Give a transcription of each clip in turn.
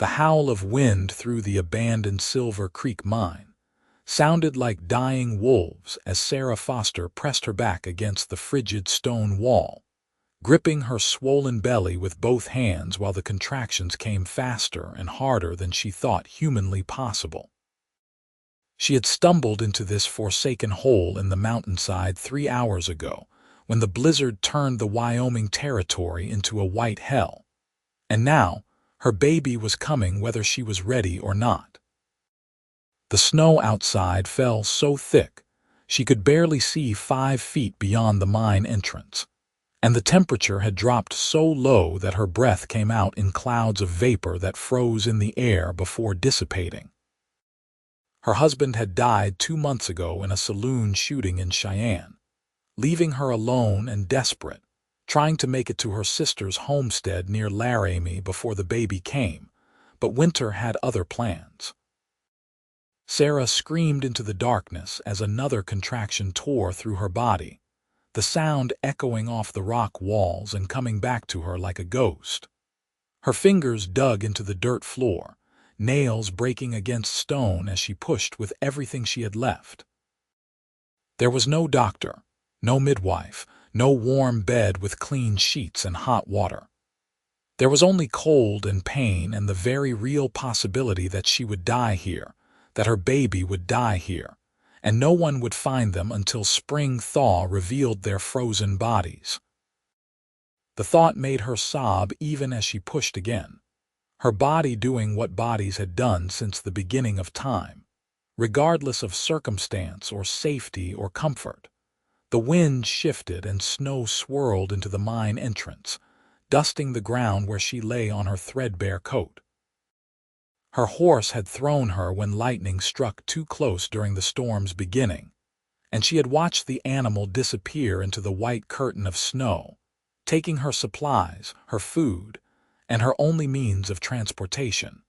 The howl of wind through the abandoned Silver Creek mine sounded like dying wolves as Sarah Foster pressed her back against the frigid stone wall, gripping her swollen belly with both hands while the contractions came faster and harder than she thought humanly possible. She had stumbled into this forsaken hole in the mountainside 3 hours ago, when the blizzard turned the Wyoming Territory into a white hell. And now, her baby was coming whether she was ready or not. The snow outside fell so thick, she could barely see 5 feet beyond the mine entrance, and the temperature had dropped so low that her breath came out in clouds of vapor that froze in the air before dissipating. Her husband had died 2 months ago in a saloon shooting in Cheyenne, leaving her alone and desperate, trying to make it to her sister's homestead near Laramie before the baby came, but winter had other plans. Sarah screamed into the darkness as another contraction tore through her body, the sound echoing off the rock walls and coming back to her like a ghost. Her fingers dug into the dirt floor, nails breaking against stone as she pushed with everything she had left. There was no doctor, no midwife, no warm bed with clean sheets and hot water. There was only cold and pain and the very real possibility that she would die here, that her baby would die here, and no one would find them until spring thaw revealed their frozen bodies. The thought made her sob even as she pushed again, her body doing what bodies had done since the beginning of time, regardless of circumstance or safety or comfort. The wind shifted and snow swirled into the mine entrance, dusting the ground where she lay on her threadbare coat. Her horse had thrown her when lightning struck too close during the storm's beginning, and she had watched the animal disappear into the white curtain of snow, taking her supplies, her food, and her only means of transportation.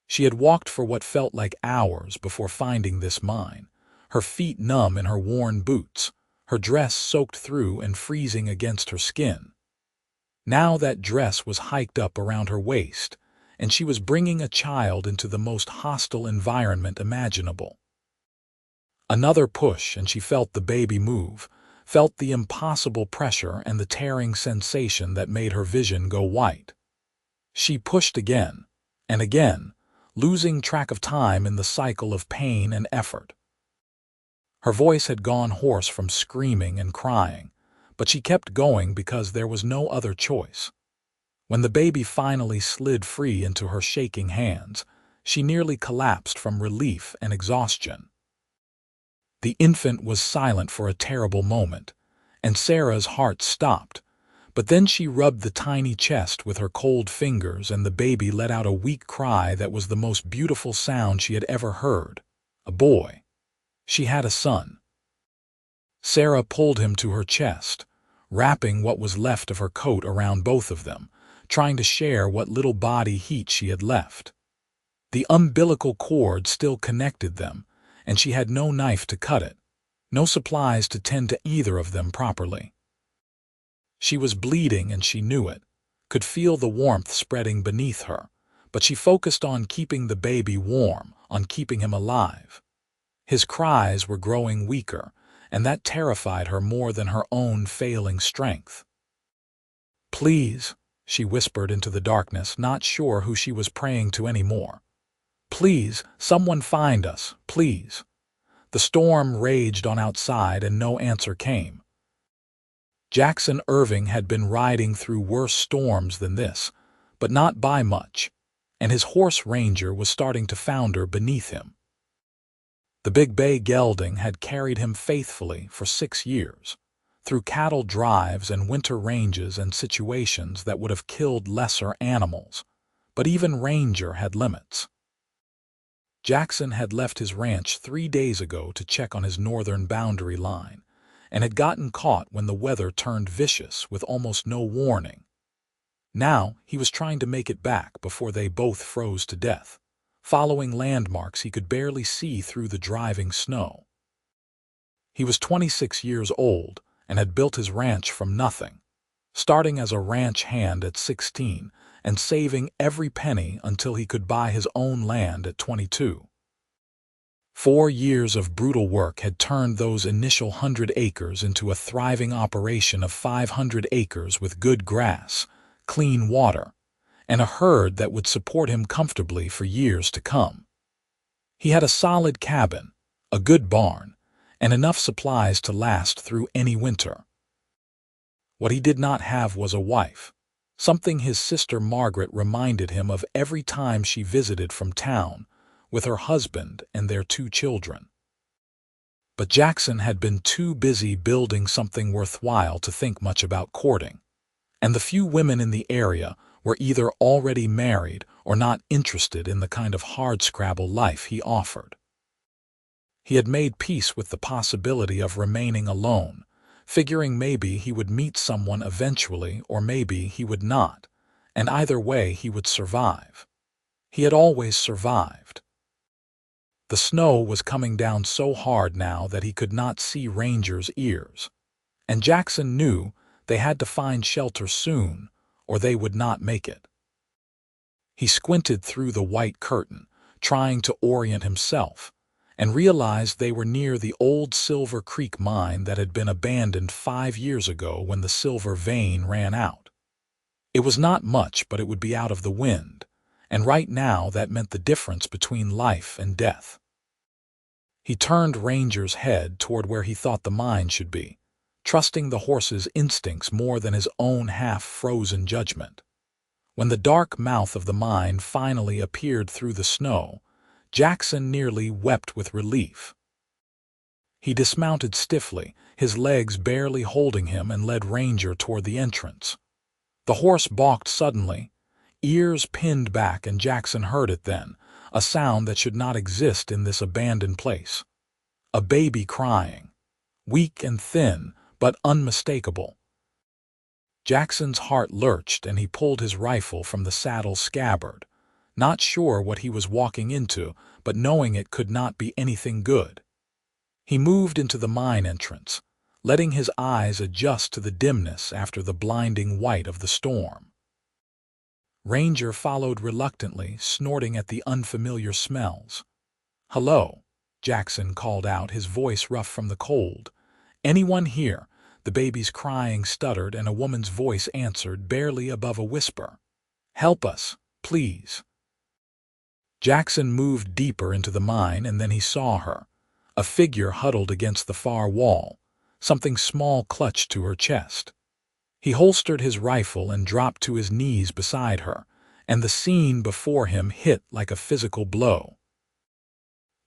She had walked for what felt like hours before finding this mine, her feet numb in her worn boots, her dress soaked through and freezing against her skin. Now that dress was hiked up around her waist, and she was bringing a child into the most hostile environment imaginable. Another push, and she felt the baby move, felt the impossible pressure and the tearing sensation that made her vision go white. She pushed again, and again, losing track of time in the cycle of pain and effort. Her voice had gone hoarse from screaming and crying, but she kept going because there was no other choice. When the baby finally slid free into her shaking hands, she nearly collapsed from relief and exhaustion. The infant was silent for a terrible moment, and Sarah's heart stopped, but then she rubbed the tiny chest with her cold fingers and the baby let out a weak cry that was the most beautiful sound she had ever heard. A boy. She had a son. Sarah pulled him to her chest, wrapping what was left of her coat around both of them, trying to share what little body heat she had left. The umbilical cord still connected them, and she had no knife to cut it, no supplies to tend to either of them properly. She was bleeding and she knew it, could feel the warmth spreading beneath her, but she focused on keeping the baby warm, on keeping him alive. His cries were growing weaker, and that terrified her more than her own failing strength. "Please," she whispered into the darkness, not sure who she was praying to anymore. "Please, someone find us, please." The storm raged on outside and no answer came. Jackson Irving had been riding through worse storms than this, but not by much, and his horse Ranger was starting to founder beneath him. The big bay gelding had carried him faithfully for 6 years, through cattle drives and winter ranges and situations that would have killed lesser animals, but even Ranger had limits. Jackson had left his ranch 3 days ago to check on his northern boundary line, and had gotten caught when the weather turned vicious with almost no warning. Now he was trying to make it back before they both froze to death, following landmarks he could barely see through the driving snow. He was 26 years old and had built his ranch from nothing, starting as a ranch hand at 16 and saving every penny until he could buy his own land at 22. 4 years of brutal work had turned those initial 100 acres into a thriving operation of 500 acres with good grass, clean water, and a herd that would support him comfortably for years to come. He had a solid cabin, a good barn, and enough supplies to last through any winter. What he did not have was a wife, something his sister Margaret reminded him of every time she visited from town, with her husband and their 2 children. But Jackson had been too busy building something worthwhile to think much about courting, and the few women in the area were either already married or not interested in the kind of hardscrabble life he offered. He had made peace with the possibility of remaining alone, figuring maybe he would meet someone eventually or maybe he would not, and either way he would survive. He had always survived. The snow was coming down so hard now that he could not see Ranger's ears, and Jackson knew they had to find shelter soon or they would not make it. He squinted through the white curtain, trying to orient himself, and realized they were near the old Silver Creek mine that had been abandoned 5 years ago when the silver vein ran out. It was not much, but it would be out of the wind, and right now that meant the difference between life and death. He turned Ranger's head toward where he thought the mine should be, trusting the horse's instincts more than his own half-frozen judgment. When the dark mouth of the mine finally appeared through the snow, Jackson nearly wept with relief. He dismounted stiffly, his legs barely holding him, and led Ranger toward the entrance. The horse balked suddenly, ears pinned back, and Jackson heard it then, a sound that should not exist in this abandoned place. A baby crying, weak and thin, but unmistakable. Jackson's heart lurched and he pulled his rifle from the saddle scabbard, not sure what he was walking into, but knowing it could not be anything good. He moved into the mine entrance, letting his eyes adjust to the dimness after the blinding white of the storm. Ranger followed reluctantly, snorting at the unfamiliar smells. "Hello," Jackson called out, his voice rough from the cold. "Anyone here?" The baby's crying stuttered, and a woman's voice answered, barely above a whisper. "Help us, please." Jackson moved deeper into the mine, and then he saw her, a figure huddled against the far wall, something small clutched to her chest. He holstered his rifle and dropped to his knees beside her, and the scene before him hit like a physical blow.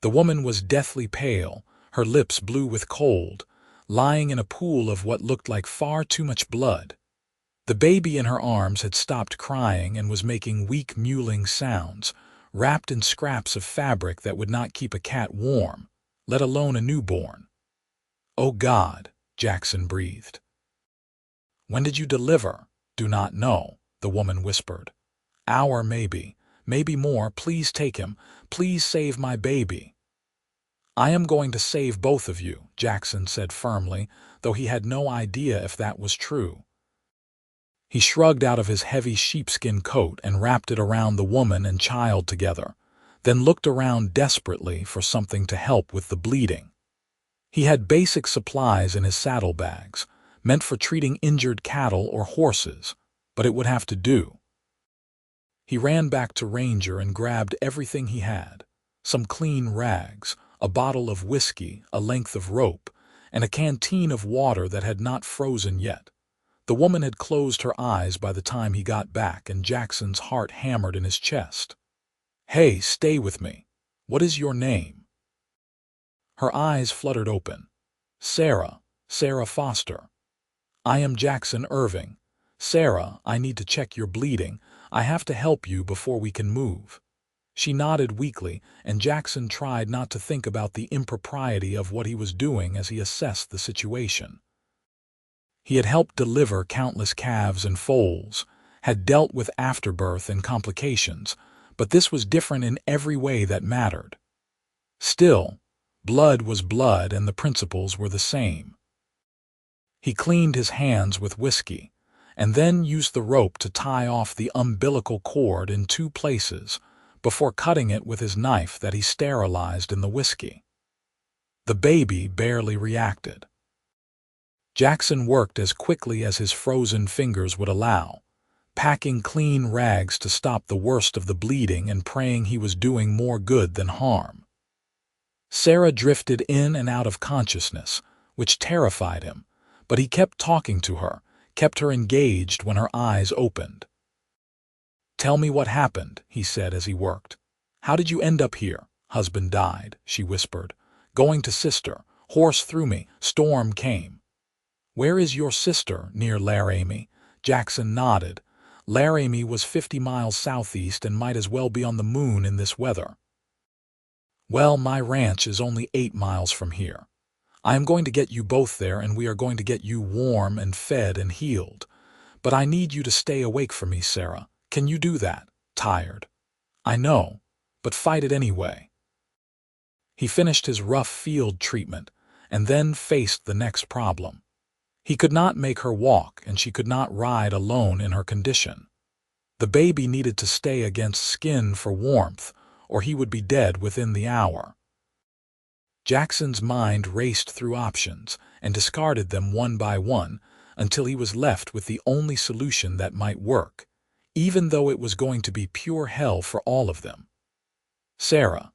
The woman was deathly pale, her lips blue with cold, lying in a pool of what looked like far too much blood. The baby in her arms had stopped crying and was making weak mewling sounds, wrapped in scraps of fabric that would not keep a cat warm, let alone a newborn. "Oh God," Jackson breathed. "When did you deliver?" "Do not know," the woman whispered. "Hour maybe, maybe more. Please take him. Please save my baby." "I am going to save both of you," Jackson said firmly, though he had no idea if that was true. He shrugged out of his heavy sheepskin coat and wrapped it around the woman and child together, then looked around desperately for something to help with the bleeding. He had basic supplies in his saddlebags, meant for treating injured cattle or horses, but it would have to do. He ran back to Ranger and grabbed everything he had, some clean rags, a bottle of whiskey, a length of rope, and a canteen of water that had not frozen yet. The woman had closed her eyes by the time he got back, and Jackson's heart hammered in his chest. "Hey, stay with me. What is your name?" Her eyes fluttered open. "Sarah Foster." "I am Jackson Irving. Sarah, I need to check your bleeding. I have to help you before we can move." She nodded weakly, and Jackson tried not to think about the impropriety of what he was doing as he assessed the situation. He had helped deliver countless calves and foals, had dealt with afterbirth and complications, but this was different in every way that mattered. Still, blood was blood and the principles were the same. He cleaned his hands with whiskey, and then used the rope to tie off the umbilical cord in 2 places before cutting it with his knife that he sterilized in the whiskey. The baby barely reacted. Jackson worked as quickly as his frozen fingers would allow, packing clean rags to stop the worst of the bleeding and praying he was doing more good than harm. Sarah drifted in and out of consciousness, which terrified him, but he kept talking to her, kept her engaged when her eyes opened. "Tell me what happened," he said as he worked. "How did you end up here?" "Husband died," she whispered. "Going to sister. Horse threw me. Storm came." "Where is your sister?" "Near Laramie." Jackson nodded. Laramie was 50 miles southeast and might as well be on the moon in this weather. "Well, my ranch is only 8 miles from here. I am going to get you both there, and we are going to get you warm and fed and healed. But I need you to stay awake for me, Sarah. Can you do that?" "Tired." "I know, but fight it anyway." He finished his rough field treatment and then faced the next problem. He could not make her walk, and she could not ride alone in her condition. The baby needed to stay against skin for warmth, or he would be dead within the hour. Jackson's mind raced through options and discarded them one by one until he was left with the only solution that might work, even though it was going to be pure hell for all of them. "Sarah,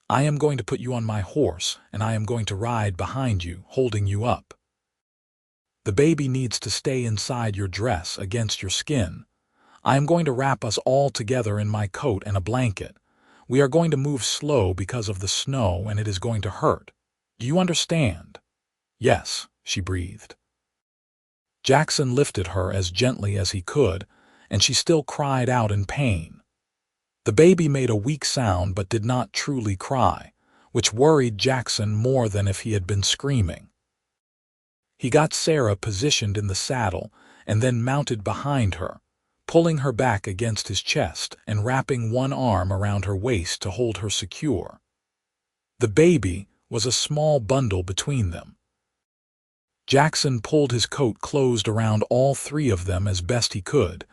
I am going to put you on my horse, and I am going to ride behind you, holding you up. The baby needs to stay inside your dress against your skin. I am going to wrap us all together in my coat and a blanket. We are going to move slow because of the snow, and it is going to hurt. Do you understand?" "Yes," she breathed. Jackson lifted her as gently as he could, and she still cried out in pain. The baby made a weak sound but did not truly cry, which worried Jackson more than if he had been screaming. He got Sarah positioned in the saddle and then mounted behind her, pulling her back against his chest and wrapping one arm around her waist to hold her secure. The baby was a small bundle between them. Jackson pulled his coat closed around all 3 of them as best he could,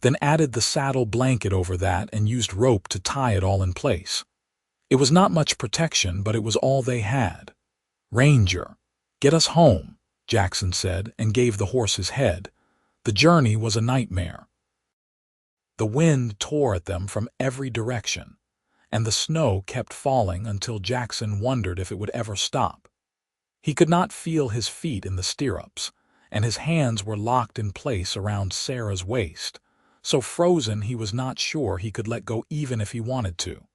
then added the saddle blanket over that and used rope to tie it all in place. It was not much protection, but it was all they had. "Ranger, get us home," Jackson said, and gave the horse his head. The journey was a nightmare. The wind tore at them from every direction, and the snow kept falling until Jackson wondered if it would ever stop. He could not feel his feet in the stirrups, and his hands were locked in place around Sarah's waist, so frozen he was not sure he could let go even if he wanted to.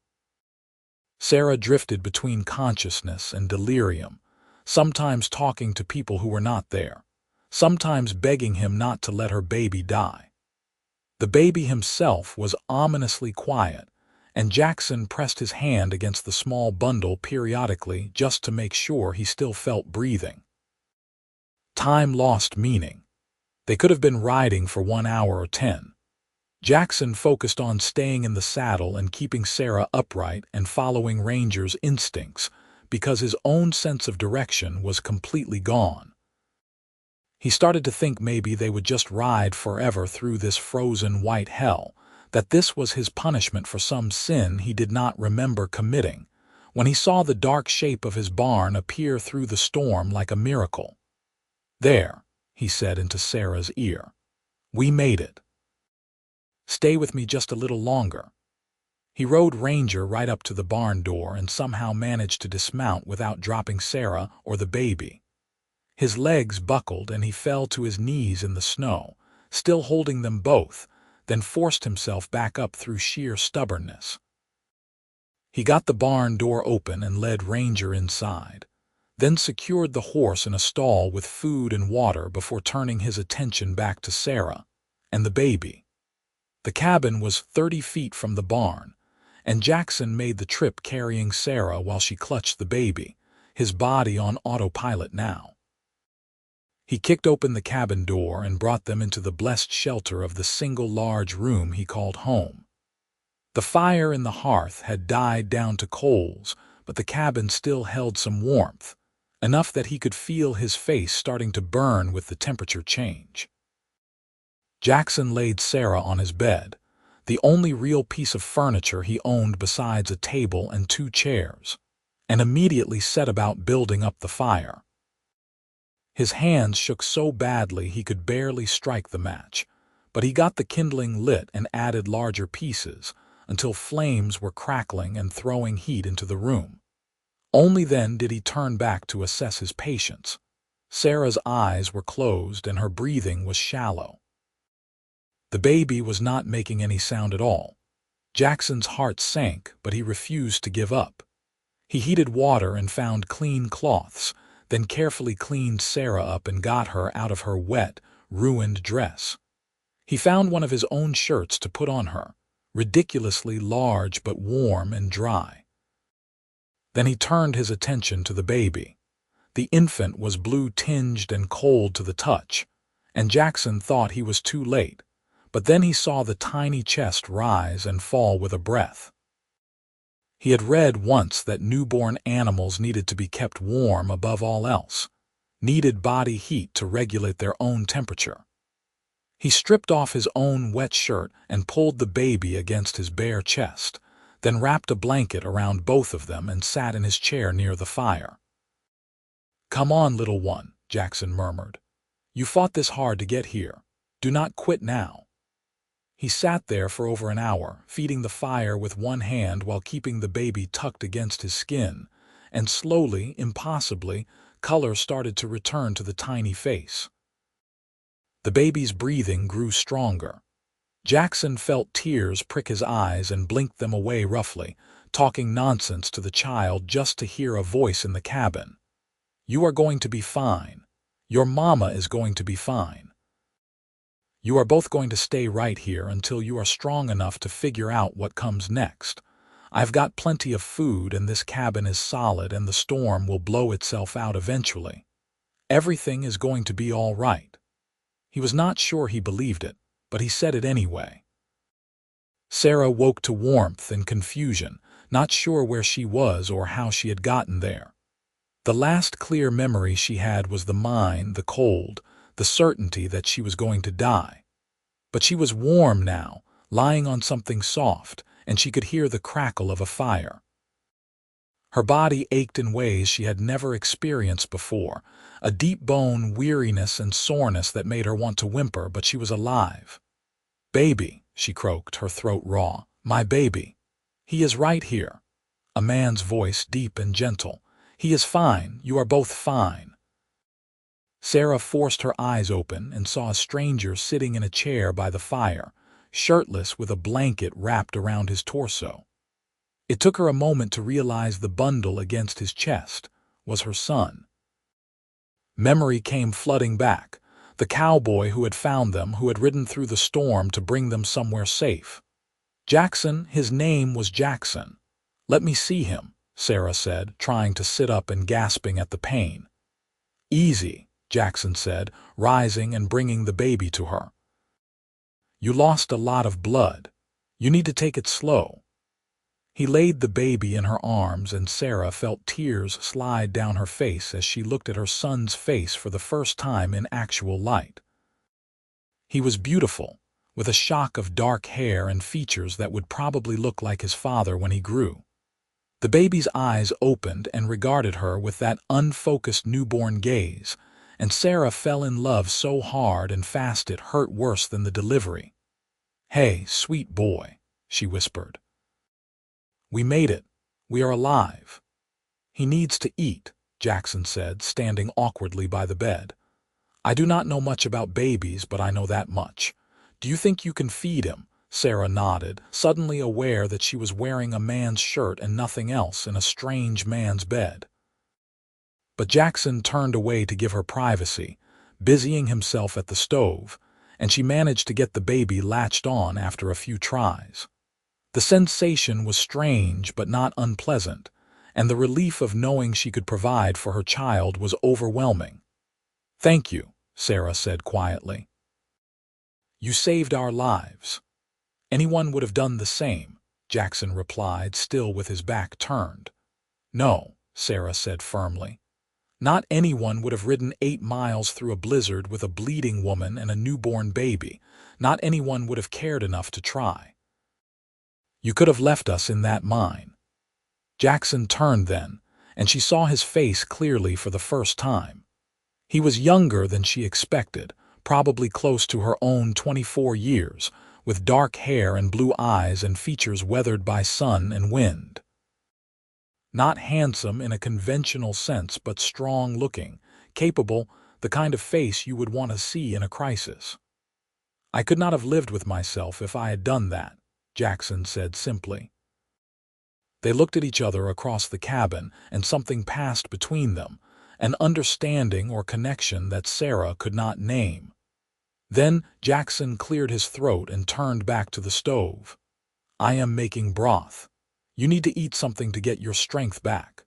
Sarah drifted between consciousness and delirium, sometimes talking to people who were not there, sometimes begging him not to let her baby die. The baby himself was ominously quiet, and Jackson pressed his hand against the small bundle periodically just to make sure he still felt breathing. Time lost meaning. They could have been riding for 1 hour or 10. Jackson focused on staying in the saddle and keeping Sarah upright and following Ranger's instincts because his own sense of direction was completely gone. He started to think maybe they would just ride forever through this frozen white hell, that this was his punishment for some sin he did not remember committing, when he saw the dark shape of his barn appear through the storm like a miracle. "There," he said into Sarah's ear. "We made it. Stay with me just a little longer." He rode Ranger right up to the barn door and somehow managed to dismount without dropping Sarah or the baby. His legs buckled and he fell to his knees in the snow, still holding them both, then forced himself back up through sheer stubbornness. He got the barn door open and led Ranger inside, then secured the horse in a stall with food and water before turning his attention back to Sarah and the baby. The cabin was 30 feet from the barn, and Jackson made the trip carrying Sarah while she clutched the baby, his body on autopilot now. He kicked open the cabin door and brought them into the blessed shelter of the single large room he called home. The fire in the hearth had died down to coals, but the cabin still held some warmth, enough that he could feel his face starting to burn with the temperature change. Jackson laid Sarah on his bed, the only real piece of furniture he owned besides a table and 2 chairs, and immediately set about building up the fire. His hands shook so badly he could barely strike the match, but he got the kindling lit and added larger pieces until flames were crackling and throwing heat into the room. Only then did he turn back to assess his patients. Sarah's eyes were closed and her breathing was shallow. The baby was not making any sound at all. Jackson's heart sank, but he refused to give up. He heated water and found clean cloths, then carefully cleaned Sarah up and got her out of her wet, ruined dress. He found one of his own shirts to put on her, ridiculously large but warm and dry. Then he turned his attention to the baby. The infant was blue-tinged and cold to the touch, and Jackson thought he was too late, but then he saw the tiny chest rise and fall with a breath. He had read once that newborn animals needed to be kept warm above all else, needed body heat to regulate their own temperature. He stripped off his own wet shirt and pulled the baby against his bare chest, then wrapped a blanket around both of them and sat in his chair near the fire. "Come on, little one," Jackson murmured. "You fought this hard to get here. Do not quit now." He sat there for over an hour, feeding the fire with one hand while keeping the baby tucked against his skin, and slowly, impossibly, color started to return to the tiny face. The baby's breathing grew stronger. Jackson felt tears prick his eyes and blinked them away roughly, talking nonsense to the child just to hear a voice in the cabin. "You are going to be fine. Your mama is going to be fine. You are both going to stay right here until you are strong enough to figure out what comes next. I've got plenty of food and this cabin is solid and the storm will blow itself out eventually. Everything is going to be all right." He was not sure he believed it, but he said it anyway. Sarah woke to warmth and confusion, not sure where she was or how she had gotten there. The last clear memory she had was the mine, the cold, the certainty that she was going to die. But she was warm now, lying on something soft, and she could hear the crackle of a fire. Her body ached in ways she had never experienced before, a deep bone weariness and soreness that made her want to whimper, but she was alive. "Baby," she croaked, her throat raw. "My baby. He is right here." A man's voice, deep and gentle. "He is fine. You are both fine." Sarah forced her eyes open and saw a stranger sitting in a chair by the fire, shirtless with a blanket wrapped around his torso. It took her a moment to realize the bundle against his chest was her son. Memory came flooding back, the cowboy who had found them, who had ridden through the storm to bring them somewhere safe. Jackson, his name was Jackson. "Let me see him," Sarah said, trying to sit up and gasping at the pain. "Easy," Jackson said, rising and bringing the baby to her. "You lost a lot of blood. You need to take it slow." He laid the baby in her arms and Sarah felt tears slide down her face as she looked at her son's face for the first time in actual light. He was beautiful, with a shock of dark hair and features that would probably look like his father when he grew. The baby's eyes opened and regarded her with that unfocused newborn gaze, and Sarah fell in love so hard and fast it hurt worse than the delivery. "Hey, sweet boy," she whispered. "We made it. We are alive." "He needs to eat," Jackson said, standing awkwardly by the bed. "I do not know much about babies, but I know that much. Do you think you can feed him?" Sarah nodded, suddenly aware that she was wearing a man's shirt and nothing else in a strange man's bed. But Jackson turned away to give her privacy, busying himself at the stove, and she managed to get the baby latched on after a few tries. The sensation was strange but not unpleasant, and the relief of knowing she could provide for her child was overwhelming. "Thank you," Sarah said quietly. "You saved our lives." "Anyone would have done the same," Jackson replied, still with his back turned. "No," Sarah said firmly. "Not anyone would have ridden 8 miles through a blizzard with a bleeding woman and a newborn baby, Not anyone would have cared enough to try. You could have left us in that mine. Jackson turned then, and she saw his face clearly for the first time. He was younger than she expected, probably close to her own 24 years, with dark hair and blue eyes and features weathered by sun and wind. Not handsome in a conventional sense, but strong-looking, capable, the kind of face you would want to see in a crisis. "I could not have lived with myself if I had done that," Jackson said simply. They looked at each other across the cabin, and something passed between them, an understanding or connection that Sarah could not name. Then Jackson cleared his throat and turned back to the stove. "I am making broth. You need to eat something to get your strength back.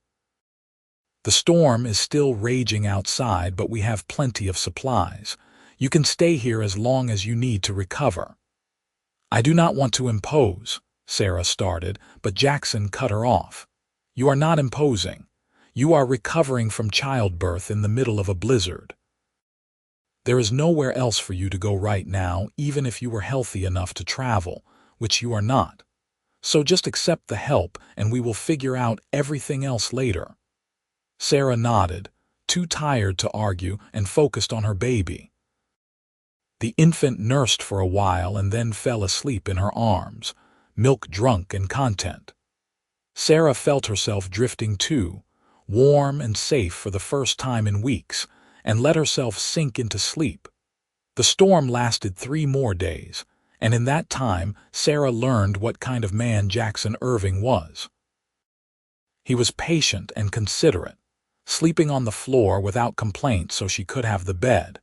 The storm is still raging outside, but we have plenty of supplies. You can stay here as long as you need to recover." "I do not want to impose," Sarah started, but Jackson cut her off. "You are not imposing. You are recovering from childbirth in the middle of a blizzard. There is nowhere else for you to go right now, even if you were healthy enough to travel, which you are not. So just accept the help and we will figure out everything else later." Sarah nodded, too tired to argue, and focused on her baby. The infant nursed for a while and then fell asleep in her arms, milk drunk and content. Sarah felt herself drifting too, warm and safe for the first time in weeks, and let herself sink into sleep. The storm lasted 3 more days, and in that time Sarah learned what kind of man Jackson Irving was. He was patient and considerate, sleeping on the floor without complaint so she could have the bed,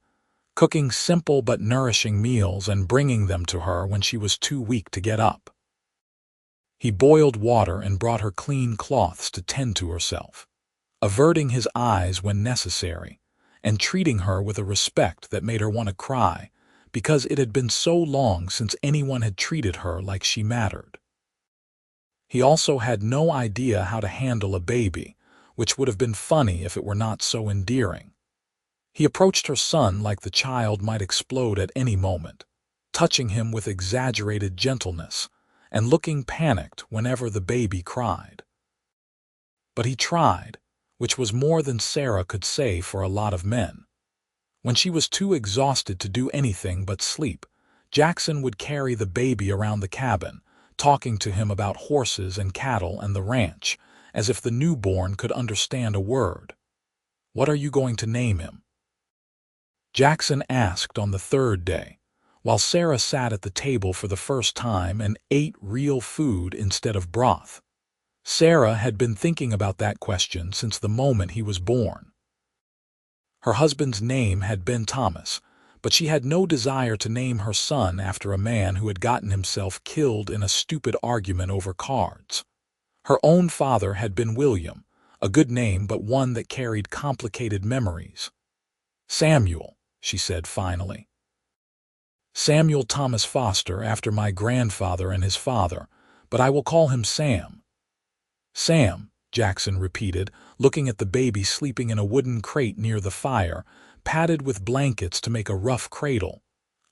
cooking simple but nourishing meals and bringing them to her when she was too weak to get up. He boiled water and brought her clean cloths to tend to herself, averting his eyes when necessary, and treating her with a respect that made her want to cry, because it had been so long since anyone had treated her like she mattered. He also had no idea how to handle a baby, which would have been funny if it were not so endearing. He approached her son like the child might explode at any moment, touching him with exaggerated gentleness, and looking panicked whenever the baby cried. But he tried, which was more than Sarah could say for a lot of men. When she was too exhausted to do anything but sleep, Jackson would carry the baby around the cabin, talking to him about horses and cattle and the ranch, as if the newborn could understand a word. "What are you going to name him?" Jackson asked on the 3rd day, while Sarah sat at the table for the first time and ate real food instead of broth. Sarah had been thinking about that question since the moment he was born. Her husband's name had been Thomas, but she had no desire to name her son after a man who had gotten himself killed in a stupid argument over cards. Her own father had been William, a good name but one that carried complicated memories. "Samuel," she said finally. "Samuel Thomas Foster, after my grandfather and his father, but I will call him Sam." "Sam," Jackson repeated, looking at the baby sleeping in a wooden crate near the fire, padded with blankets to make a rough cradle.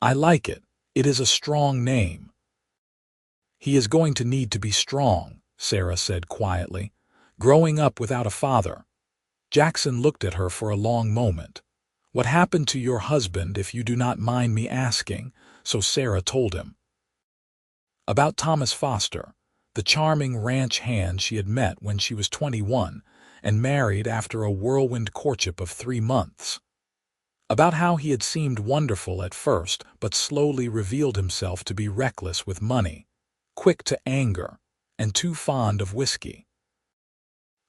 "I like it. It is a strong name." "He is going to need to be strong," Sarah said quietly, "growing up without a father." Jackson looked at her for a long moment. "What happened to your husband, if you do not mind me asking?" So Sarah told him. About Thomas Foster, the charming ranch hand she had met when she was 21 and married after a whirlwind courtship of 3 months. About how he had seemed wonderful at first but slowly revealed himself to be reckless with money, quick to anger, and too fond of whiskey.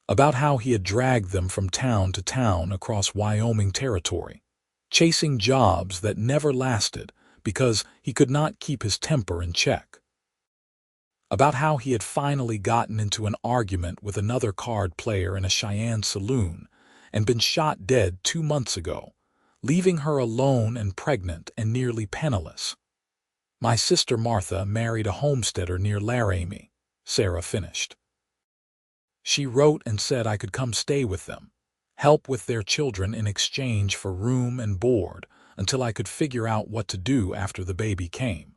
About how he had dragged them from town to town across Wyoming territory, chasing jobs that never lasted because he could not keep his temper in check. About how he had finally gotten into an argument with another card player in a Cheyenne saloon and been shot dead 2 months ago, leaving her alone and pregnant and nearly penniless. "My sister Martha married a homesteader near Laramie," Sarah finished. "She wrote and said I could come stay with them, help with their children in exchange for room and board until I could figure out what to do after the baby came.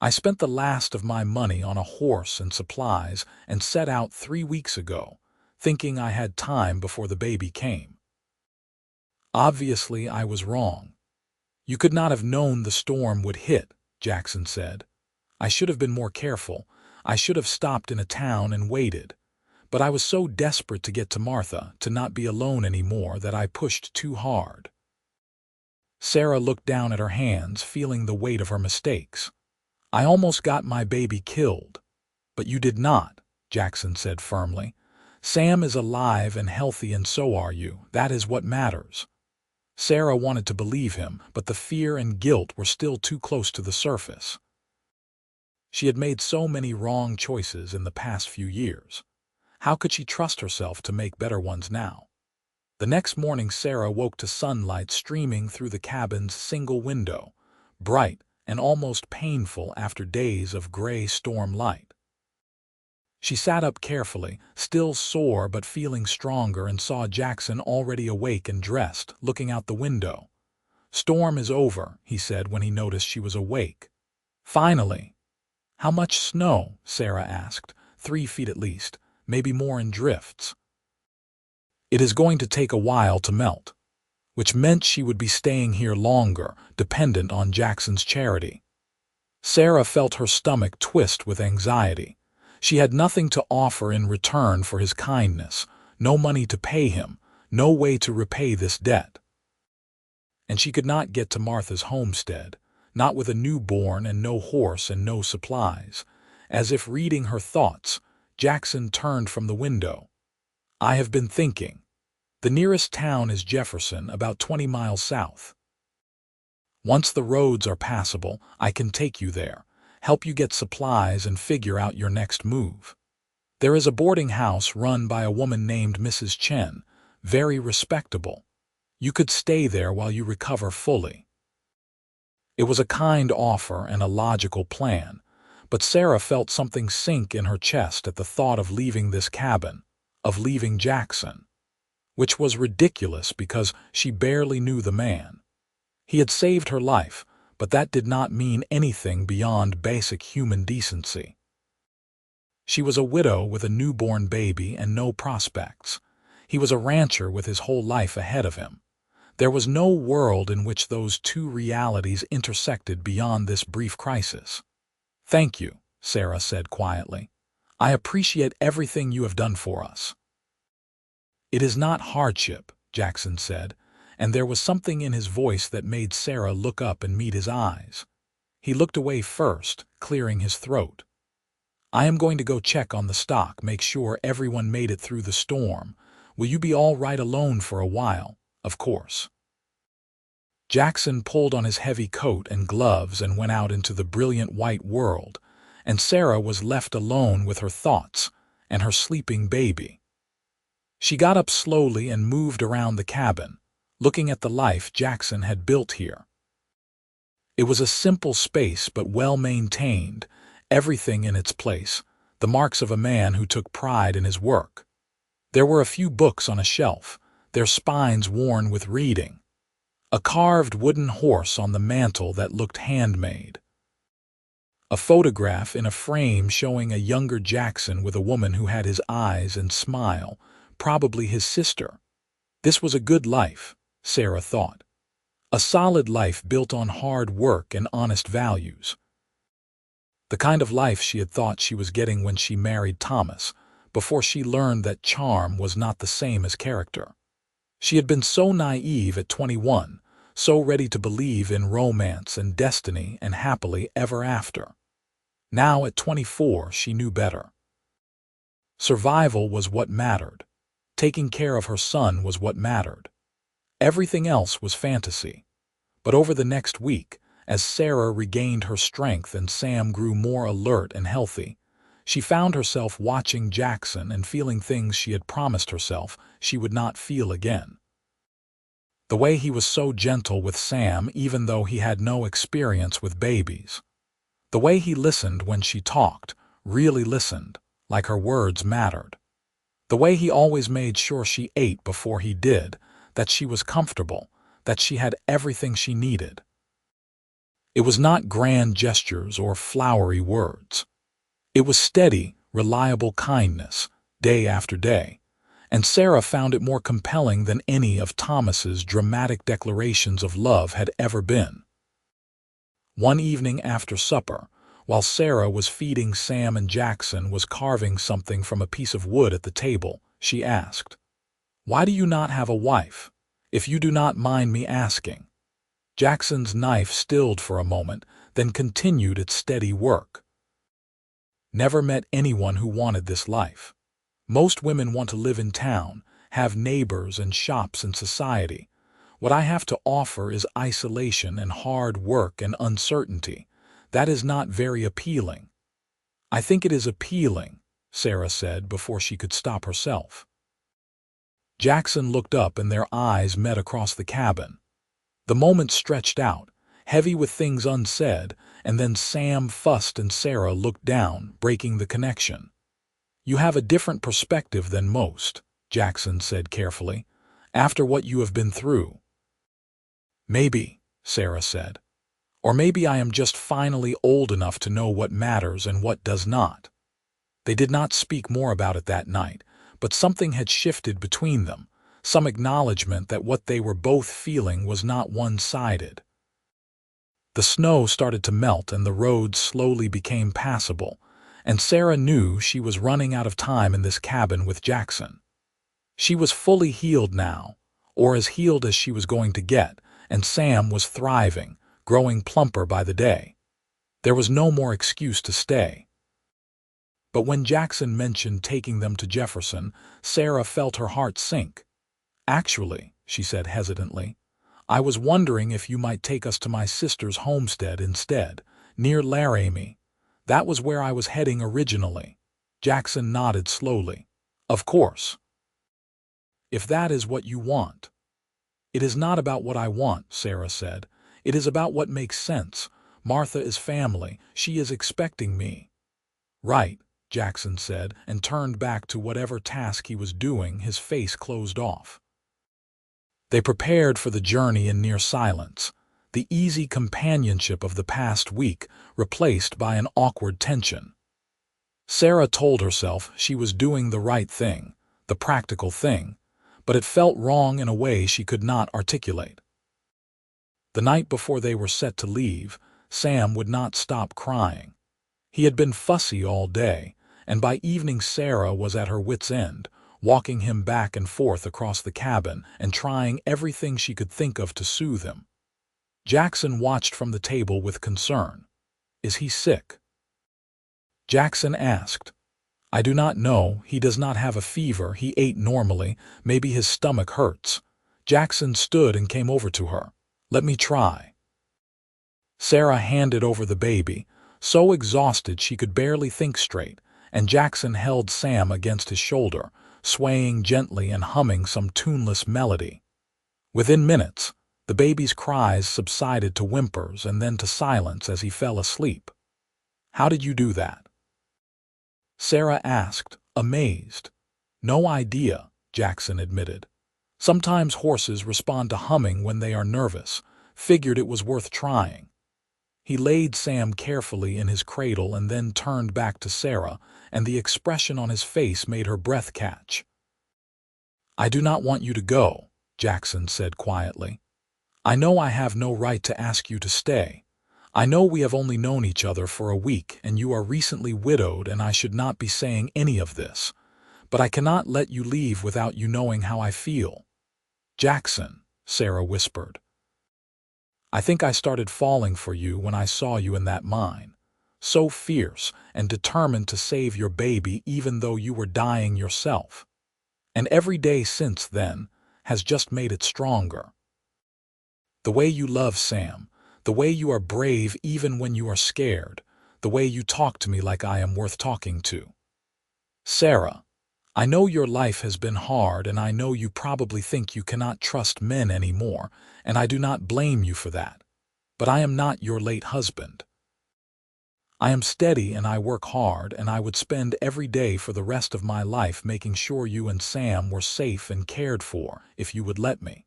I spent the last of my money on a horse and supplies and set out 3 weeks ago, thinking I had time before the baby came. Obviously, I was wrong. You could not have known the storm would hit, Jackson said. I should have been more careful. I should have stopped in a town and waited. But I was so desperate to get to Martha, to not be alone anymore, that I pushed too hard. Sarah looked down at her hands, feeling the weight of her mistakes. I almost got my baby killed. But you did not, Jackson said firmly. Sam is alive and healthy, and so are you. That is what matters. Sarah wanted to believe him, but the fear and guilt were still too close to the surface. She had made so many wrong choices in the past few years. How could she trust herself to make better ones now? The next morning, Sarah woke to sunlight streaming through the cabin's single window, bright and almost painful after days of gray storm light. She sat up carefully, still sore but feeling stronger, and saw Jackson already awake and dressed, looking out the window. "Storm is over," he said when he noticed she was awake. "Finally." "How much snow?" Sarah asked. 3 feet at least, maybe more in drifts. It is going to take a while to melt, which meant she would be staying here longer, dependent on Jackson's charity. Sarah felt her stomach twist with anxiety. She had nothing to offer in return for his kindness, no money to pay him, no way to repay this debt. And she could not get to Martha's homestead, not with a newborn and no horse and no supplies. As if reading her thoughts, Jackson turned from the window. "I have been thinking. The nearest town is Jefferson, about 20 miles south. Once the roads are passable, I can take you there, help you get supplies and figure out your next move. There is a boarding house run by a woman named Mrs. Chen, very respectable. You could stay there while you recover fully." It was a kind offer and a logical plan, but Sarah felt something sink in her chest at the thought of leaving this cabin, of leaving Jackson. Which was ridiculous because she barely knew the man. He had saved her life, but that did not mean anything beyond basic human decency. She was a widow with a newborn baby and no prospects. He was a rancher with his whole life ahead of him. There was no world in which those two realities intersected beyond this brief crisis. "Thank you," Sarah said quietly. "I appreciate everything you have done for us." "It is not hardship," Jackson said, and there was something in his voice that made Sarah look up and meet his eyes. He looked away first, clearing his throat. "I am going to go check on the stock, make sure everyone made it through the storm. Will you be all right alone for a while?" "Of course." Jackson pulled on his heavy coat and gloves and went out into the brilliant white world, and Sarah was left alone with her thoughts and her sleeping baby. She got up slowly and moved around the cabin, looking at the life Jackson had built here. It was a simple space but well maintained, everything in its place, the marks of a man who took pride in his work. There were a few books on a shelf, their spines worn with reading. A carved wooden horse on the mantel that looked handmade. A photograph in a frame showing a younger Jackson with a woman who had his eyes and smile, probably his sister. This was a good life, Sarah thought. A solid life built on hard work and honest values. The kind of life she had thought she was getting when she married Thomas, before she learned that charm was not the same as character. She had been so naive at 21, so ready to believe in romance and destiny and happily ever after. Now at 24, she knew better. Survival was what mattered. Taking care of her son was what mattered. Everything else was fantasy. But over the next week, as Sarah regained her strength and Sam grew more alert and healthy, she found herself watching Jackson and feeling things she had promised herself she would not feel again. The way he was so gentle with Sam even though he had no experience with babies. The way he listened when she talked, really listened, like her words mattered. The way he always made sure she ate before he did, that she was comfortable, that she had everything she needed. It was not grand gestures or flowery words. It was steady, reliable kindness, day after day, and Sarah found it more compelling than any of Thomas's dramatic declarations of love had ever been. One evening after supper, while Sarah was feeding Sam and Jackson was carving something from a piece of wood at the table, she asked, "Why do you not have a wife, if you do not mind me asking?" Jackson's knife stilled for a moment, then continued its steady work. "Never met anyone who wanted this life. Most women want to live in town, have neighbors and shops and society. What I have to offer is isolation and hard work and uncertainty. That is not very appealing." "I think it is appealing," Sarah said before she could stop herself. Jackson looked up and their eyes met across the cabin. The moment stretched out, heavy with things unsaid, and then Sam fussed and Sarah looked down, breaking the connection. "You have a different perspective than most," Jackson said carefully, "after what you have been through." "Maybe," Sarah said. "Or maybe I am just finally old enough to know what matters and what does not." They did not speak more about it that night, but something had shifted between them, some acknowledgement that what they were both feeling was not one-sided. The snow started to melt and the roads slowly became passable, and Sarah knew she was running out of time in this cabin with Jackson. She was fully healed now, or as healed as she was going to get, and Sam was thriving, growing plumper by the day. There was no more excuse to stay. But when Jackson mentioned taking them to Jefferson, Sarah felt her heart sink. "Actually," she said hesitantly, "I was wondering if you might take us to my sister's homestead instead, near Laramie. That was where I was heading originally." Jackson nodded slowly. "Of course. If that is what you want." "It is not about what I want," Sarah said. "It is about what makes sense. Martha is family. She is expecting me." "Right," Jackson said, and turned back to whatever task he was doing, his face closed off. They prepared for the journey in near silence, the easy companionship of the past week replaced by an awkward tension. Sarah told herself she was doing the right thing, the practical thing, but it felt wrong in a way she could not articulate. The night before they were set to leave, Sam would not stop crying. He had been fussy all day, and by evening Sarah was at her wits' end, walking him back and forth across the cabin and trying everything she could think of to soothe him. Jackson watched from the table with concern. "Is he sick?" Jackson asked. "I do not know. He does not have a fever. He ate normally. Maybe his stomach hurts." Jackson stood and came over to her. "Let me try." Sarah handed over the baby, so exhausted she could barely think straight, and Jackson held Sam against his shoulder, swaying gently and humming some tuneless melody. Within minutes, the baby's cries subsided to whimpers and then to silence as he fell asleep. "How did you do that?" Sarah asked, amazed. "No idea," Jackson admitted. "Sometimes horses respond to humming when they are nervous. Figured it was worth trying." He laid Sam carefully in his cradle and then turned back to Sarah, and the expression on his face made her breath catch. "I do not want you to go," Jackson said quietly. "I know I have no right to ask you to stay. I know we have only known each other for a week and you are recently widowed and I should not be saying any of this. But I cannot let you leave without you knowing how I feel." "Jackson," Sarah whispered. "I think I started falling for you when I saw you in that mine. So fierce and determined to save your baby even though you were dying yourself. And every day since then has just made it stronger. The way you love Sam, the way you are brave even when you are scared, the way you talk to me like I am worth talking to. Sarah, I know your life has been hard and I know you probably think you cannot trust men anymore, and I do not blame you for that. But I am not your late husband. I am steady and I work hard and I would spend every day for the rest of my life making sure you and Sam were safe and cared for if you would let me.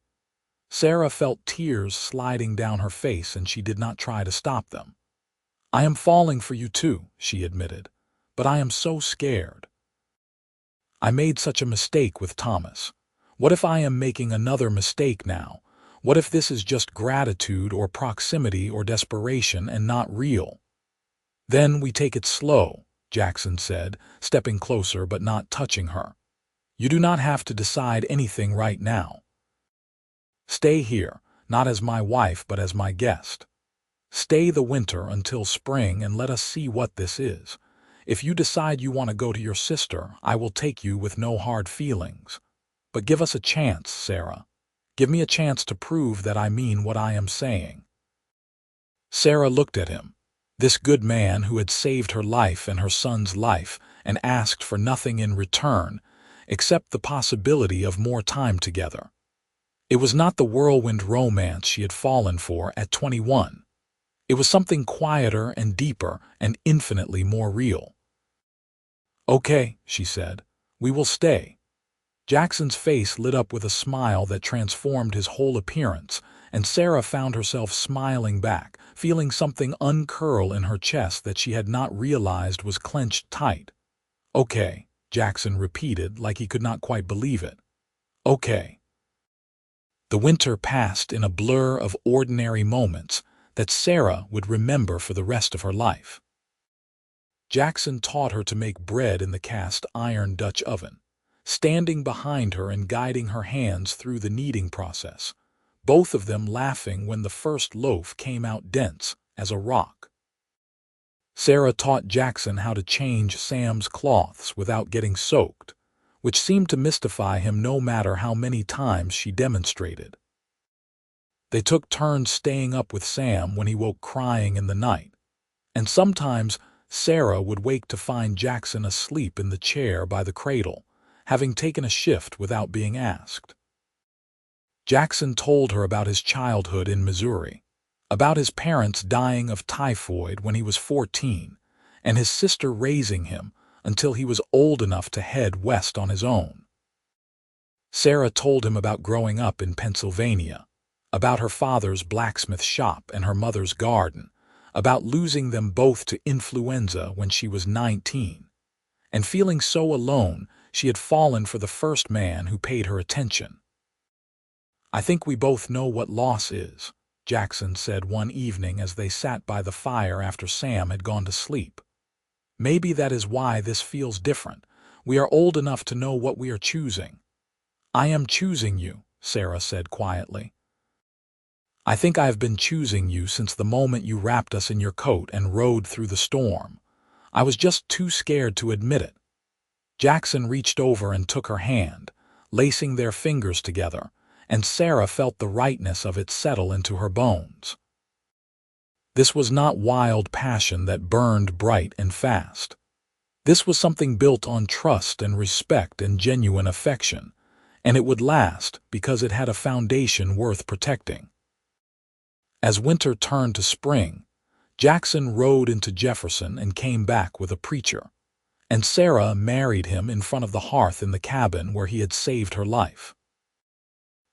Sarah felt tears sliding down her face, and she did not try to stop them. "I am falling for you too," she admitted, "but I am so scared. I made such a mistake with Thomas. What if I am making another mistake now? What if this is just gratitude or proximity or desperation and not real?" "Then we take it slow," Jackson said, stepping closer but not touching her. "You do not have to decide anything right now. Stay here, not as my wife but as my guest. Stay the winter until spring and let us see what this is. If you decide you want to go to your sister, I will take you with no hard feelings. But give us a chance, Sarah. Give me a chance to prove that I mean what I am saying." Sarah looked at him, this good man who had saved her life and her son's life and asked for nothing in return, except the possibility of more time together. It was not the whirlwind romance she had fallen for at 21. It was something quieter and deeper and infinitely more real. "Okay," she said, "we will stay." Jackson's face lit up with a smile that transformed his whole appearance, and Sarah found herself smiling back, feeling something uncurl in her chest that she had not realized was clenched tight. "Okay," Jackson repeated like he could not quite believe it. "Okay." The winter passed in a blur of ordinary moments that Sarah would remember for the rest of her life. Jackson taught her to make bread in the cast-iron Dutch oven, standing behind her and guiding her hands through the kneading process, both of them laughing when the first loaf came out dense as a rock. Sarah taught Jackson how to change Sam's cloths without getting soaked, which seemed to mystify him no matter how many times she demonstrated. They took turns staying up with Sam when he woke crying in the night, and sometimes Sarah would wake to find Jackson asleep in the chair by the cradle, having taken a shift without being asked. Jackson told her about his childhood in Missouri, about his parents dying of typhoid when he was 14, and his sister raising him until he was old enough to head west on his own. Sarah told him about growing up in Pennsylvania, about her father's blacksmith shop and her mother's garden, about losing them both to influenza when she was 19, and feeling so alone she had fallen for the first man who paid her attention. "I think we both know what loss is," Jackson said one evening as they sat by the fire after Sam had gone to sleep. "Maybe that is why this feels different. We are old enough to know what we are choosing." "I am choosing you," Sarah said quietly. "I think I have been choosing you since the moment you wrapped us in your coat and rode through the storm. I was just too scared to admit it." Jackson reached over and took her hand, lacing their fingers together, and Sarah felt the rightness of it settle into her bones. This was not wild passion that burned bright and fast. This was something built on trust and respect and genuine affection, and it would last because it had a foundation worth protecting. As winter turned to spring, Jackson rode into Jefferson and came back with a preacher, and Sarah married him in front of the hearth in the cabin where he had saved her life.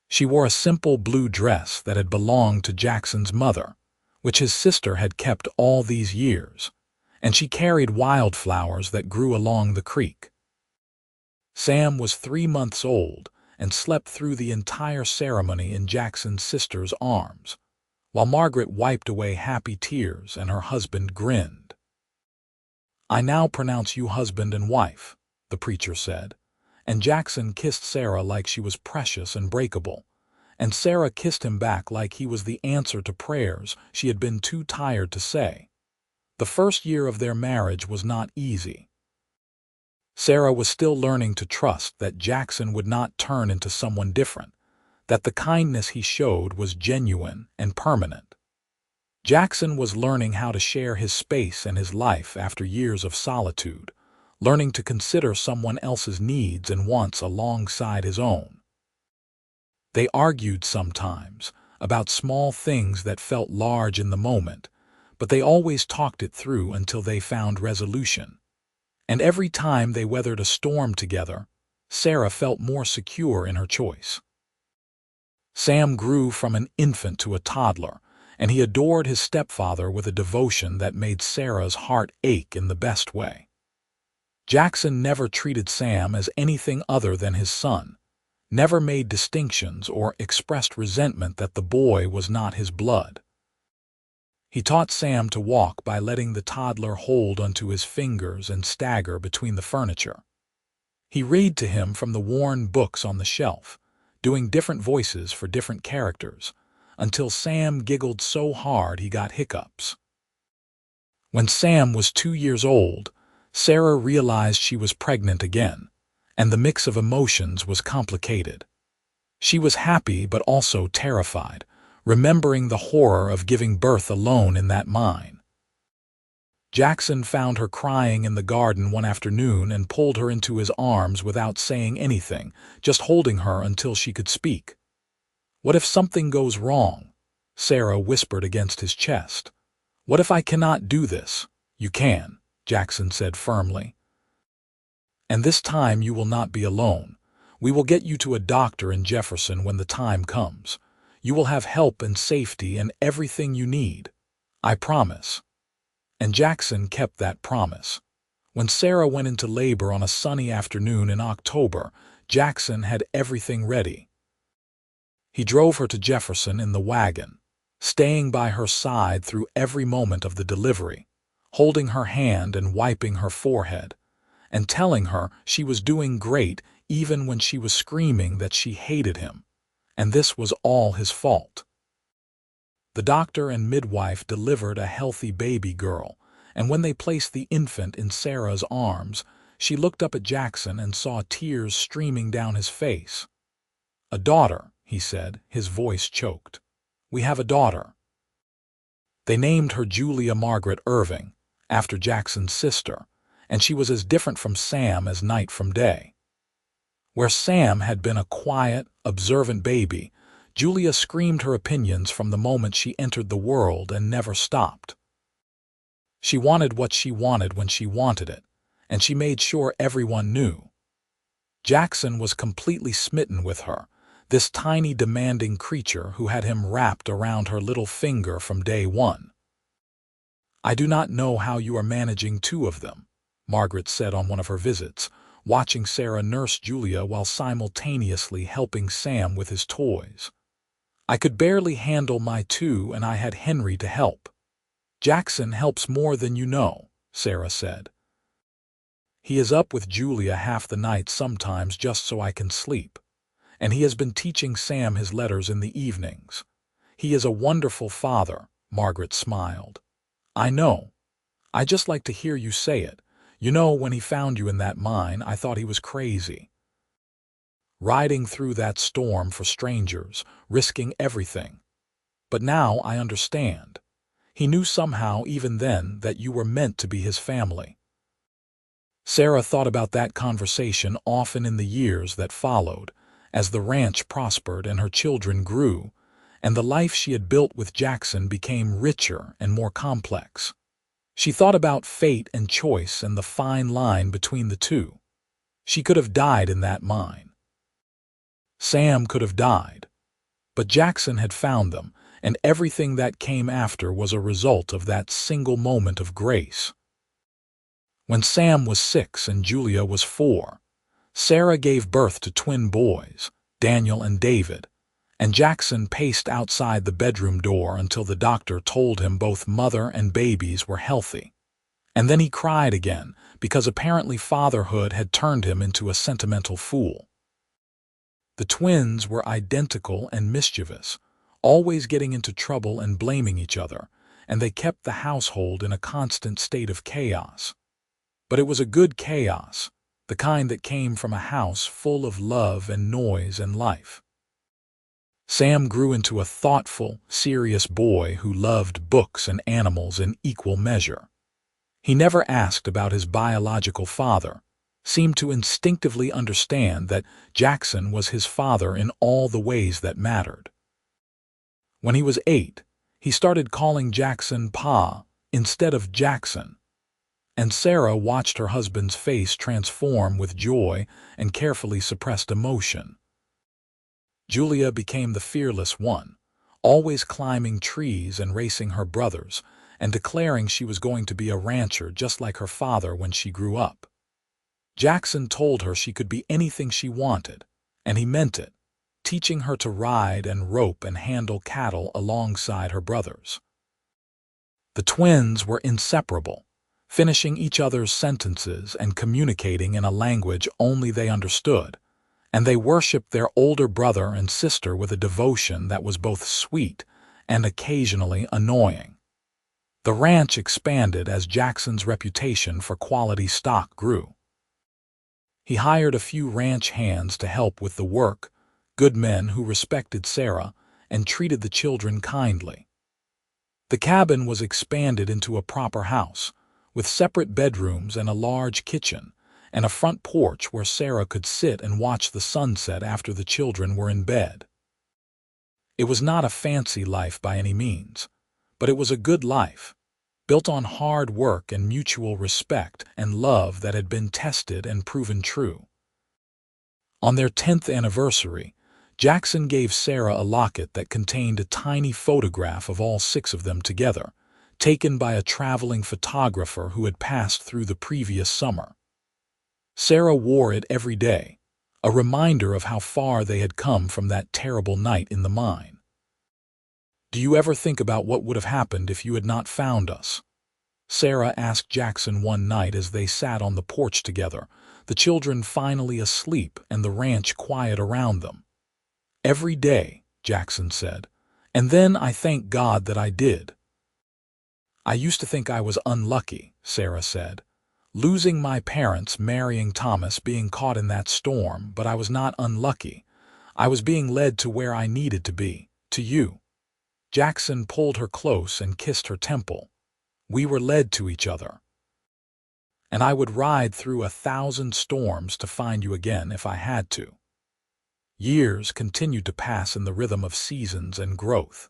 She wore a simple blue dress that had belonged to Jackson's mother, which his sister had kept all these years, and she carried wildflowers that grew along the creek. Sam was 3 months old and slept through the entire ceremony in Jackson's sister's arms, while Margaret wiped away happy tears and her husband grinned. "I now pronounce you husband and wife," the preacher said, and Jackson kissed Sarah like she was precious and breakable, and Sarah kissed him back like he was the answer to prayers she had been too tired to say. The first year of their marriage was not easy. Sarah was still learning to trust that Jackson would not turn into someone different, that the kindness he showed was genuine and permanent. Jackson was learning how to share his space and his life after years of solitude, learning to consider someone else's needs and wants alongside his own. They argued sometimes about small things that felt large in the moment, but they always talked it through until they found resolution. And every time they weathered a storm together, Sarah felt more secure in her choice. Sam grew from an infant to a toddler, and he adored his stepfather with a devotion that made Sarah's heart ache in the best way. Jackson never treated Sam as anything other than his son, never made distinctions or expressed resentment that the boy was not his blood. He taught Sam to walk by letting the toddler hold onto his fingers and stagger between the furniture. He read to him from the worn books on the shelf, doing different voices for different characters, until Sam giggled so hard he got hiccups. When Sam was 2 years old, Sarah realized she was pregnant again, and the mix of emotions was complicated. She was happy but also terrified, remembering the horror of giving birth alone in that mine. Jackson found her crying in the garden one afternoon and pulled her into his arms without saying anything, just holding her until she could speak. "What if something goes wrong?" Sarah whispered against his chest. "What if I cannot do this?" "You can," Jackson said firmly. "And this time you will not be alone. We will get you to a doctor in Jefferson when the time comes. You will have help and safety and everything you need. I promise." And Jackson kept that promise. When Sarah went into labor on a sunny afternoon in October, Jackson had everything ready. He drove her to Jefferson in the wagon, staying by her side through every moment of the delivery, holding her hand and wiping her forehead, and telling her she was doing great even when she was screaming that she hated him, and this was all his fault. The doctor and midwife delivered a healthy baby girl, and when they placed the infant in Sarah's arms, she looked up at Jackson and saw tears streaming down his face. "A daughter," he said, his voice choked. "We have a daughter." They named her Julia Margaret Irving, after Jackson's sister, and she was as different from Sam as night from day. Where Sam had been a quiet, observant baby, Julia screamed her opinions from the moment she entered the world and never stopped. She wanted what she wanted when she wanted it, and she made sure everyone knew. Jackson was completely smitten with her, this tiny demanding creature who had him wrapped around her little finger from day one. "I do not know how you are managing 2 of them," Margaret said on one of her visits, watching Sarah nurse Julia while simultaneously helping Sam with his toys. "I could barely handle my 2 and I had Henry to help." "Jackson helps more than you know," Sarah said. "He is up with Julia half the night sometimes just so I can sleep. And he has been teaching Sam his letters in the evenings. He is a wonderful father," Margaret smiled. "I know. I just like to hear you say it. You know, when he found you in that mine, I thought he was crazy. Riding through that storm for strangers, risking everything. But now I understand. He knew somehow even then that you were meant to be his family." Sarah thought about that conversation often in the years that followed, as the ranch prospered and her children grew, and the life she had built with Jackson became richer and more complex. She thought about fate and choice and the fine line between the two. She could have died in that mine. Sam could have died. But Jackson had found them, and everything that came after was a result of that single moment of grace. When Sam was 6 and Julia was 4, Sarah gave birth to twin boys, Daniel and David, and Jackson paced outside the bedroom door until the doctor told him both mother and babies were healthy. And then he cried again, because apparently fatherhood had turned him into a sentimental fool. The twins were identical and mischievous, always getting into trouble and blaming each other, and they kept the household in a constant state of chaos. But it was a good chaos, the kind that came from a house full of love and noise and life. Sam grew into a thoughtful, serious boy who loved books and animals in equal measure. He never asked about his biological father, seemed to instinctively understand that Jackson was his father in all the ways that mattered. When he was 8, he started calling Jackson Pa instead of Jackson, and Sarah watched her husband's face transform with joy and carefully suppressed emotion. Julia became the fearless one, always climbing trees and racing her brothers, and declaring she was going to be a rancher just like her father when she grew up. Jackson told her she could be anything she wanted, and he meant it, teaching her to ride and rope and handle cattle alongside her brothers. The twins were inseparable, finishing each other's sentences and communicating in a language only they understood, and they worshipped their older brother and sister with a devotion that was both sweet and occasionally annoying. The ranch expanded as Jackson's reputation for quality stock grew. He hired a few ranch hands to help with the work, good men who respected Sarah and treated the children kindly. The cabin was expanded into a proper house, with separate bedrooms and a large kitchen, and a front porch where Sarah could sit and watch the sunset after the children were in bed. It was not a fancy life by any means, but it was a good life, built on hard work and mutual respect and love that had been tested and proven true. On their 10th anniversary, Jackson gave Sarah a locket that contained a tiny photograph of all 6 of them together, taken by a traveling photographer who had passed through the previous summer. Sarah wore it every day, a reminder of how far they had come from that terrible night in the mine. "Do you ever think about what would have happened if you had not found us?" Sarah asked Jackson one night as they sat on the porch together, the children finally asleep and the ranch quiet around them. "Every day," Jackson said, "and then I thank God that I did." "I used to think I was unlucky," Sarah said, "losing my parents, marrying Thomas, being caught in that storm, but I was not unlucky. I was being led to where I needed to be, to you." Jackson pulled her close and kissed her temple. "We were led to each other. And I would ride through 1,000 storms to find you again if I had to." Years continued to pass in the rhythm of seasons and growth.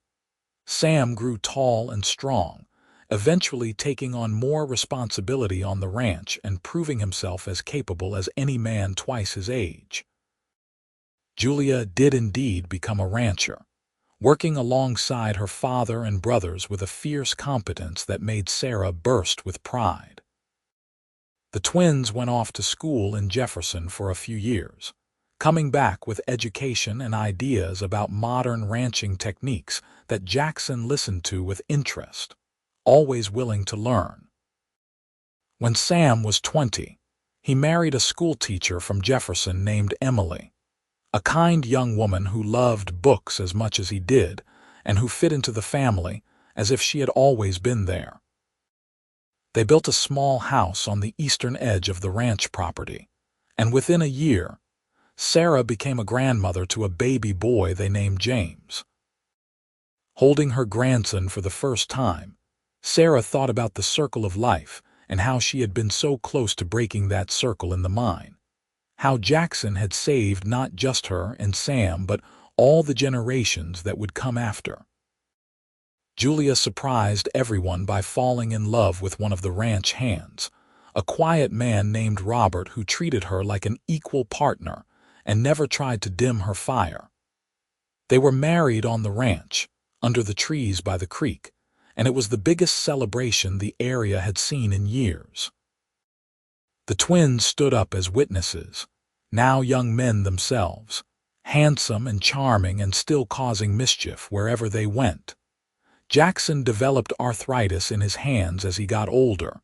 Sam grew tall and strong, eventually taking on more responsibility on the ranch and proving himself as capable as any man twice his age. Julia did indeed become a rancher, working alongside her father and brothers with a fierce competence that made Sarah burst with pride. The twins went off to school in Jefferson for a few years, coming back with education and ideas about modern ranching techniques that Jackson listened to with interest, always willing to learn. When Sam was 20, he married a schoolteacher from Jefferson named Emily, a kind young woman who loved books as much as he did and who fit into the family as if she had always been there. They built a small house on the eastern edge of the ranch property, and within a year, Sarah became a grandmother to a baby boy they named James. Holding her grandson for the first time, Sarah thought about the circle of life and how she had been so close to breaking that circle in the mine. How Jackson had saved not just her and Sam, but all the generations that would come after. Julia surprised everyone by falling in love with one of the ranch hands, a quiet man named Robert who treated her like an equal partner and never tried to dim her fire. They were married on the ranch, under the trees by the creek, and it was the biggest celebration the area had seen in years. The twins stood up as witnesses, now young men themselves, handsome and charming and still causing mischief wherever they went. Jackson developed arthritis in his hands as he got older,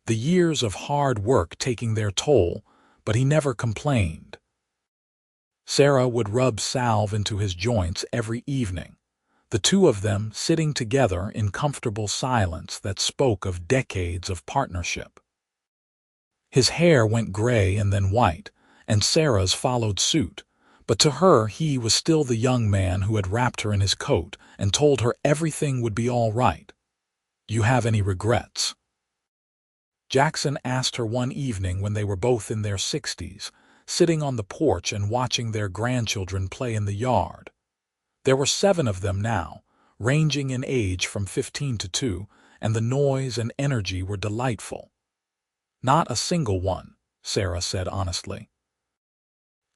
the years of hard work taking their toll, but he never complained. Sarah would rub salve into his joints every evening, the two of them sitting together in comfortable silence that spoke of decades of partnership. His hair went gray and then white, and Sarah's followed suit, but to her he was still the young man who had wrapped her in his coat and told her everything would be all right. "You have any regrets?" Jackson asked her one evening when they were both in their 60s, sitting on the porch and watching their grandchildren play in the yard. There were 7 of them now, ranging in age from 15 to 2, and the noise and energy were delightful. "Not a single one," Sarah said honestly.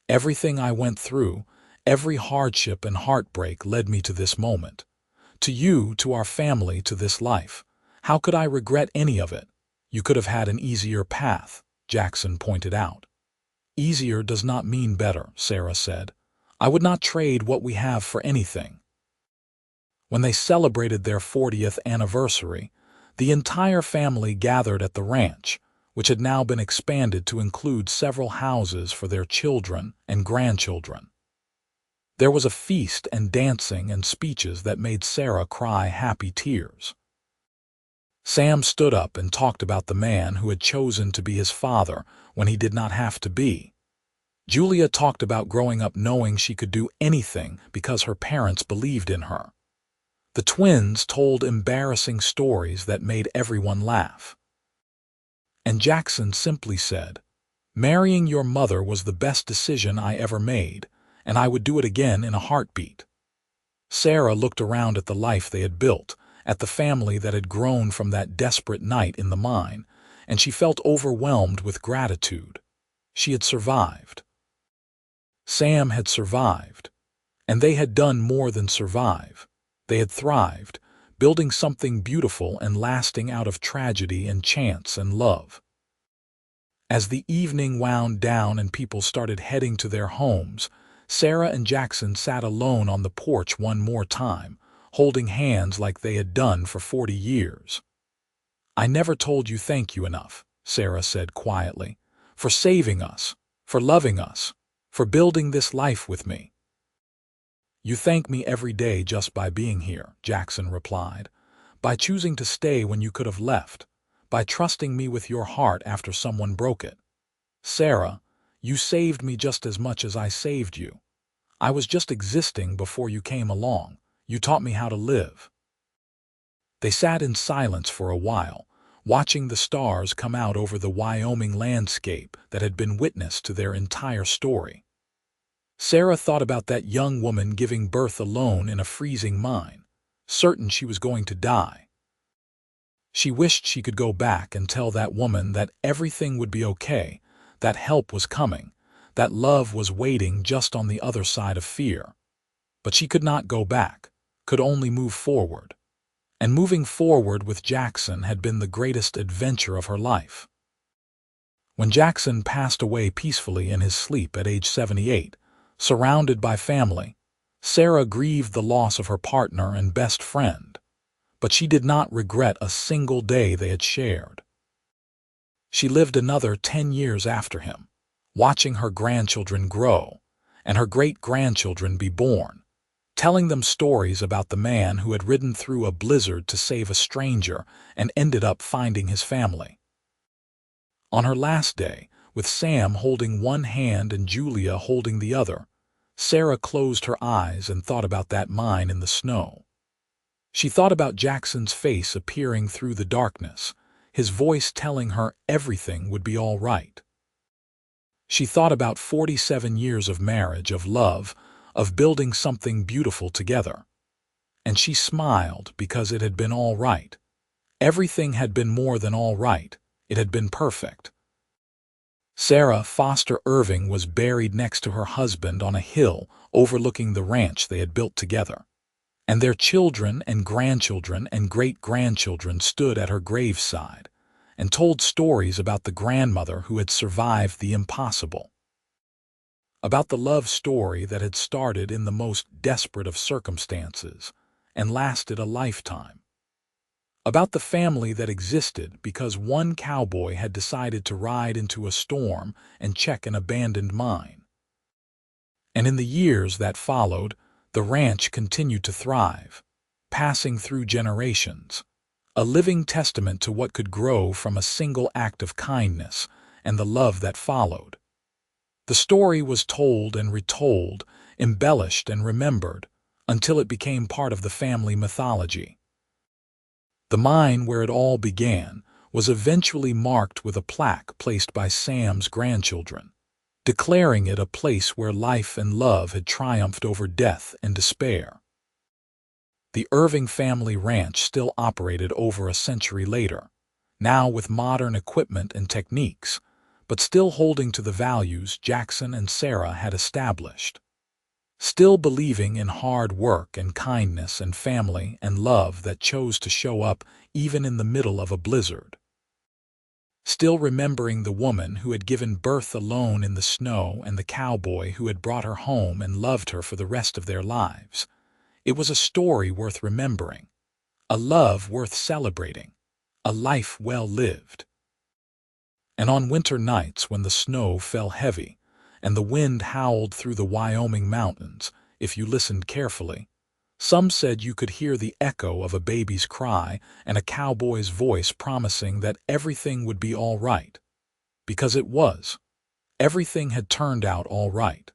"Everything I went through, Every hardship and heartbreak led me to this moment. To you, to our family, to this life. How could I regret any of it? You could have had an easier path, Jackson pointed out. Easier does not mean better, Sarah said. I would not trade what we have for anything. When they celebrated their 40th anniversary, the entire family gathered at the ranch, which had now been expanded to include several houses for their children and grandchildren. There was a feast and dancing and speeches that made Sarah cry happy tears. Sam stood up and talked about the man who had chosen to be his father when he did not have to be. Julia talked about growing up knowing she could do anything because her parents believed in her. The twins told embarrassing stories that made everyone laugh. And Jackson simply said, "Marrying your mother was the best decision I ever made, and I would do it again in a heartbeat." Sarah looked around at the life they had built, at the family that had grown from that desperate night in the mine, and she felt overwhelmed with gratitude. She had survived. Sam had survived. And they had done more than survive. They had thrived, building something beautiful and lasting out of tragedy and chance and love. As the evening wound down and people started heading to their homes, Sarah and Jackson sat alone on the porch one more time, holding hands like they had done for 40 years. "I never told you thank you enough," Sarah said quietly, "for saving us, for loving us, for building this life with me." "You thank me every day just by being here," Jackson replied, "by choosing to stay when you could have left, by trusting me with your heart after someone broke it. Sarah, you saved me just as much as I saved you. I was just existing before you came along. You taught me how to live." They sat in silence for a while, watching the stars come out over the Wyoming landscape that had been witness to their entire story. Sarah thought about that young woman giving birth alone in a freezing mine, certain she was going to die. She wished she could go back and tell that woman that everything would be okay, that help was coming, that love was waiting just on the other side of fear. But she could not go back, could only move forward. And moving forward with Jackson had been the greatest adventure of her life. When Jackson passed away peacefully in his sleep at age 78, surrounded by family, Sarah grieved the loss of her partner and best friend, but she did not regret a single day they had shared. She lived another 10 years after him, watching her grandchildren grow and her great-grandchildren be born, telling them stories about the man who had ridden through a blizzard to save a stranger and ended up finding his family. On her last day, with Sam holding one hand and Julia holding the other, Sarah closed her eyes and thought about that mine in the snow. She thought about Jackson's face appearing through the darkness, his voice telling her everything would be all right. She thought about 47 years of marriage, of love, of building something beautiful together. And she smiled because it had been all right. Everything had been more than all right. It had been perfect. Sarah Foster Irving was buried next to her husband on a hill overlooking the ranch they had built together. And their children and grandchildren and great-grandchildren stood at her graveside and told stories about the grandmother who had survived the impossible. About the love story that had started in the most desperate of circumstances and lasted a lifetime. About the family that existed because one cowboy had decided to ride into a storm and check an abandoned mine. And in the years that followed, the ranch continued to thrive, passing through generations, a living testament to what could grow from a single act of kindness and the love that followed. The story was told and retold, embellished and remembered, until it became part of the family mythology. The mine where it all began was eventually marked with a plaque placed by Sam's grandchildren, declaring it a place where life and love had triumphed over death and despair. The Irving family ranch still operated over a century later, now with modern equipment and techniques, but still holding to the values Jackson and Sarah had established. still believing in hard work and kindness and family and love that chose to show up even in the middle of a blizzard. Still remembering the woman who had given birth alone in the snow and the cowboy who had brought her home and loved her for the rest of their lives. It was a story worth remembering, a love worth celebrating, a life well lived. And on winter nights when the snow fell heavy and the wind howled through the Wyoming mountains, if you listened carefully, some said you could hear the echo of a baby's cry and a cowboy's voice promising that everything would be all right. Because it was. Everything had turned out all right.